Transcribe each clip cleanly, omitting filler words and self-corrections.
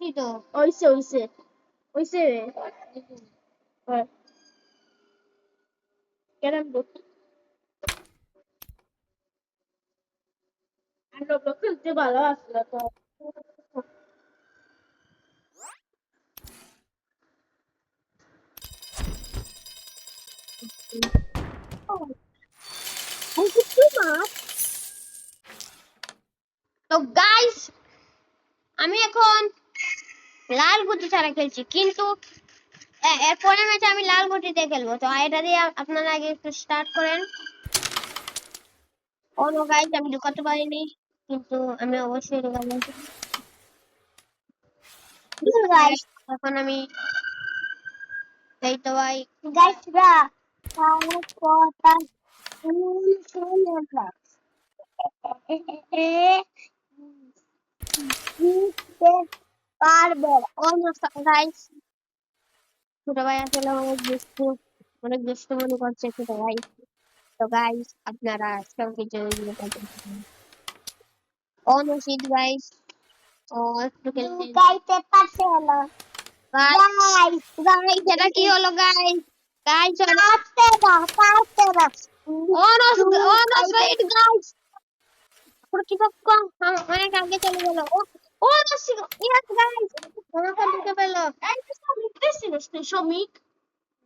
এই তো ওইসে ওইসে ওইসে ক্যারাম বোর্ড আর রোবলক্স খেলতে ভালো আসলো তো তো গাইস আমি এখন লাল গুটি ছাড়া খেলছি, কিন্তু এর পরের ম্যাচে আমি লাল গুটি দিয়ে খেলবো। তো এটা দিয়ে আপনারা আগে একটু স্টার্ট করেন। ও নো গাইস, আমি ঢুকাতে পারিনি, কিন্তু আমি অবশ্যই ঢুকাবো। গাইস এখন আমি এই তো ভাই গাইস রা আমার কথা শুনে না জিততে পারবে ও নো গাইস, ছোট ভাই আসলে অনেক দুষ্ট মনে করছে ছোট ভাই। তো গাইস আপনারা সবকিছু ইয়ে করবেন। ও নো শিট গাইস, ও একটু খেলতে গাইতে পারছে না গাইস গাইস এটা কি হলো গাইস? গাইস পারতে না ও নো শিট গাইস, কর্তৃপক্ষ অনেক আগে চলে গেল। ও ও নো শিট ইয়েস গাইস, আমাকে ঢুকে পেল। শ্রমিক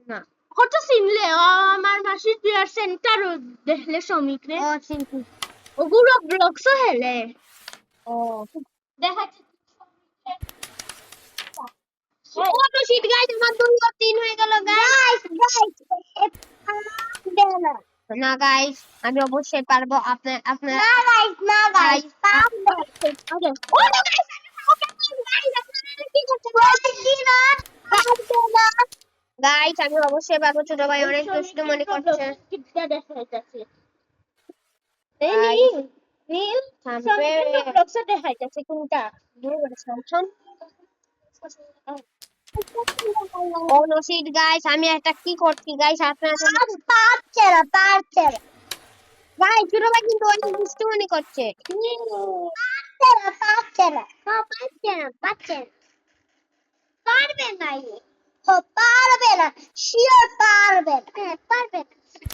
না কত চিনলে আমার মাসির প্লেয়ার সেন্টার দেখলে শ্রমিক রে ও চিন্তি ওগুলো ব্লকসও হেলে ও দেখা ও নো শিট গাইস, আমার 2 আর 3 হয়ে গেল গাইস। না গাইস আমি অবশ্যই পারবো। আপনার আপনার না গাইস ওকে ও নো গাইস, গাইস আপনারা কি করছেন গাইস? আমি অবশ্যই পারবো, ছোট ভাই অনেক দুষ্ট মনে করছে। কিটা দেখাইতাছে Guys, নীল থামবে। ব্লকসও দেখাইতাছে কোনটা দূরে করে সামছন। ও নো শিট গাইস, আমি একটা কি করছি গাইস আপনারা পারছে না গাইস ছোট ভাই কিন্তু অনেক দুষ্ট মনে করছে। পারবে না পারবে না শিওর পারবে পারবে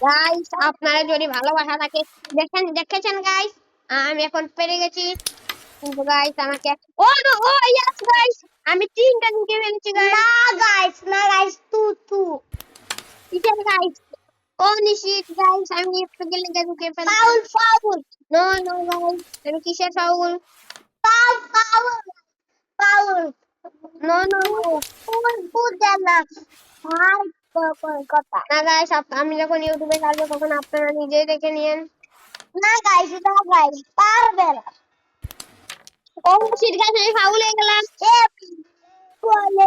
গাইস আপনারা যদি ভালোবাসা থাকে দেখেছেন গাইস, আমি এখন পেরে গেছি, কিন্তু গাইস আমাকে ও নো ও ইয়েস গাইস, আমি 3টা নিকে ফেলেছি গাইস। না গাইস তু ইটেন গাইস ও নিশিত গাইস, আমি একটু গেলে ঢুকে ফেলেছি। ফাউল নো নো গাইস, আমি কিসের foul? Foul no no no বুঝে না আর কথা না গাইস, আমি যখন ইউটিউবে ছাড়বো তখন আপনারা নিজেই দেখে নিয়েন। না গাইস পারবে না ও নিশিত গাইস, আমি ফাউল হয়ে গেলাম। বলে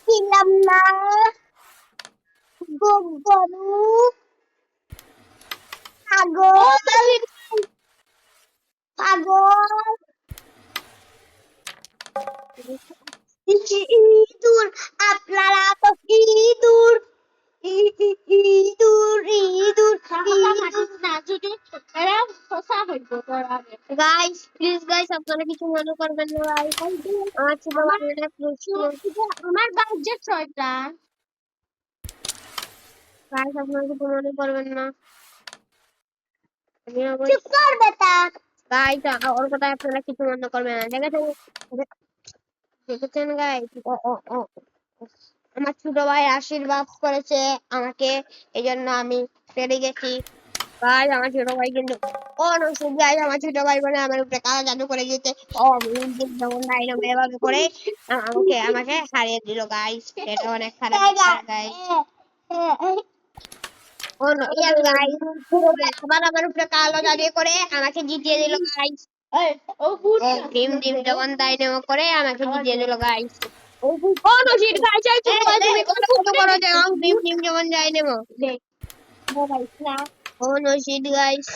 ছিলাম না গরু পাগল ইঁদুর আপনারা তো ইঁদুর না যদি এরা ফসা হইব গাইস প্লিজ গাইস আপনারা কিছু মনে করবেন না গাইস, আমার ছোট ভাই অনেক দুষ্ট। আমার বাজেট 6টা গাইস আপনারা কিছু মনে করবেন না, আমি চুপ কর বেটা গাইস ওর কথা আপনারা কিছু মনে করবেন না। দেখেছেন গাইস, ও আমার ছোট ভাই আশীর্বাদ করেছে আমাকে, এই জন্য আমি পেরে গেছি। গাইস আমার ছোট ভাই কিন্তু ও নসিব গাইস, আমার ছোট ভাই বলে আমার উপরে কালা জাদু করে দিতে। ও যেমন ডাইনামো এভাবে করে আমাকে হারিয়ে দিল গাইস, এটা অনেক খারাপ গাইস। ও নো ইয়েস গাইস, ছোট ভাই আবার আমার উপরে কালো জাদু করে আমাকে জিতিয়ে দিল গাইস। ও বুট ডিম যেমন ডাইনামো করে আমাকে জিতিয়ে দিল গাইস। ও নো শিট গাইস, এই ছোট ভাই তুমি কত করো যে ডিম যেমন ডাইনামো। দেখ গাইস না ও নো শিট গাইস,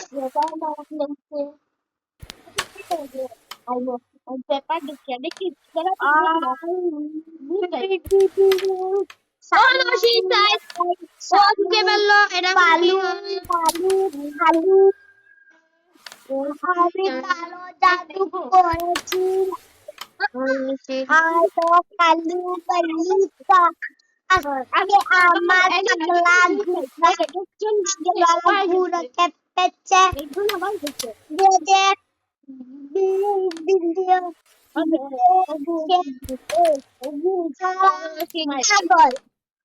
পেপার দেখি ও নো শিট গাইস, ও ঢুকে ফেললো। এটা আমি কালো জাদু করেছি Ayo kalu balita. Aske আমার পাগলা ঘুরা পাগলা ঘুরা কেপেছে যে ভিডিও পাগল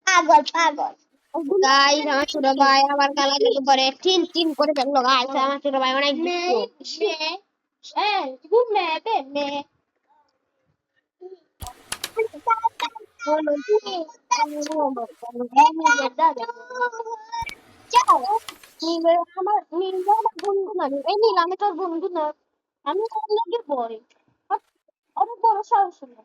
পাগল পাগল গাইস আমার ছোট ভাই আবার গালা দিতে পারে টিন টিন করে ফেললো গাইস আমার ছোট ভাই অনেক আমার নীল আমার বন্ধু না এই নীল আমি তোর বন্ধু না আমি তোর লগে বই অনেক বড় সাহস না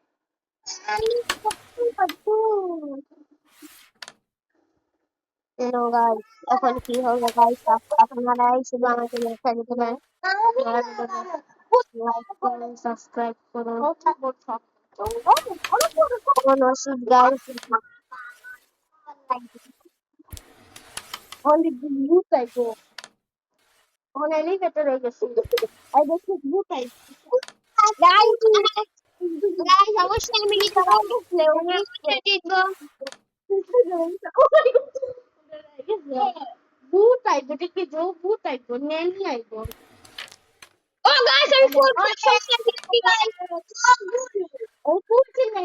হ্যালো গাইস এখন কি হবে গাইস আপনারাই শুধু আমাকে লেখা দিতে পারেন লাইক করুন সাবস্ক্রাইব করুন কোন ওষুধ গাইস অনেক ভূত আইবো অনেক লিখতে রয়ে গেছে আই দেখি ভূত আইবো গাইস গাইস অবশ্যই আমি কি করা গেছিল অনেক জিতবো ভূত আইবো দেখি যে ভূত আইবো নেনি আইবো ও গাইস আমি ফোন করছি গাইস ও করছি না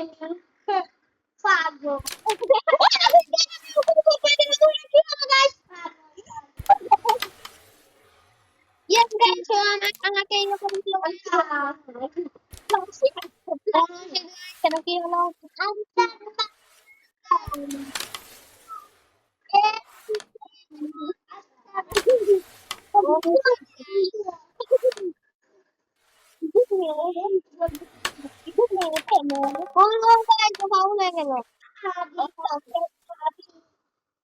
পাগল Yes guys, so আমাকে এরকম কেন কি হলো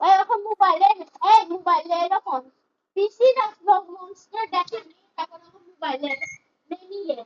এখন মোবাইলে মোবাইলে এরকম পিসি না মনস্টার দেখেন এখন মোবাইলে নিয়ে